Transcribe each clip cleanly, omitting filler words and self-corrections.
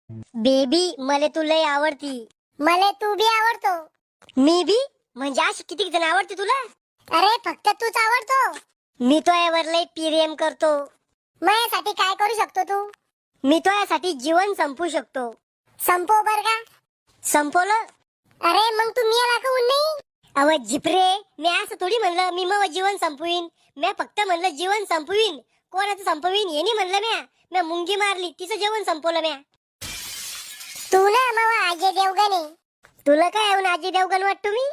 Baby मला तू लय आवडती. मला तू बी आवडतो. मी बी म्हणजे अशी किती जण आवडते तुला? अरे फक्त तूच आवडतो. मी तो यावर लय प्रेम करतो. माझ्यासाठी काय करू शकतो तू? मी तो यासाठी जीवन संपू शकतो. संपव बर का? संपवलं. अरे मग तू मी काहून नाही? अव जिपरे, मी असं थोडी म्हणलं मी मग जीवन संपवीन. मी फक्त म्हणलं जीवन संपवीन. कोणाचं संपवीन हे नाही म्हणलं. म्या मुंगी मारली, तिचं जेवण संपवलं म्या. तू ना मावा अजय देवगण आहे. तुला काय येऊन अजय देवगण वाटतो मी?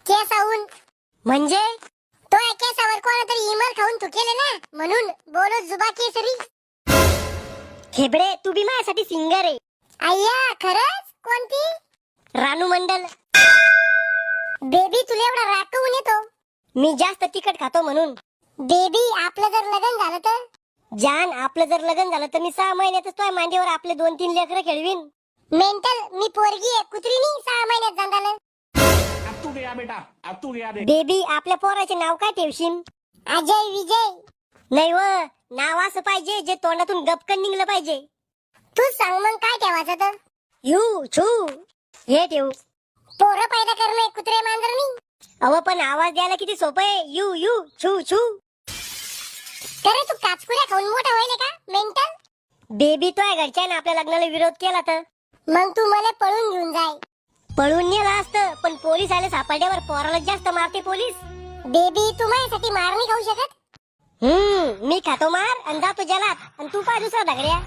केसाहून म्हणजे तो केसावर कोणातरी इमल खाऊन तू केले ना, म्हणून बोलो जुबा केसरी. खेबडे, तू बी माझ्यासाठी सिंगर आहे. अय्या खरंच? कोणती? रानू मंडल. बेबी तुला एवढा राग काहून येतो? मी जास्त तिखट खातो म्हणून. बेबी आपलं जर लग्न झालं तर? जान, आपलं जर लग्न झालं तर मी 6 महिन्यातच तुझ्या मांडीवर आपले 2-3 लेकरं खेळवीन. मेंटल, मी पोरगी आहे, कुत्री नाही 6 महिन्यात जंगाल. अब तू गया बेटा, अब तू गया देख. बेबी आपल्या पोराचे नाव काय ठेवशील? अजय विजय. नाही व, नाव असं पाहिजे जे तोंडातून गपकन निघलं पाहिजे. तू सांग मग काय ठेवायचं तर? यू छू हे ठेवू. पोरं पैदा करणं कुत्रे मांजर नाही. अव पण आवाज द्यायला किती सोपं आहे. यू यू छू छू. अरे तू काचकुल्या खाऊन मोठा होईल का मेंटल? बेबी तो आहे घरच्यानं आपल्या लग्नाला विरोध केला तर? मग तू मला पळून घेऊन जाय. पळून नेला असतं पण पोलीस आले सापडल्यावर पोराला जास्त मारते पोलीस. बेबी तू माझ्यासाठी मार नाही खाऊ शकत. मी खातो मार आणि जातो जलात आणि तू पा दुसरा दगड्या.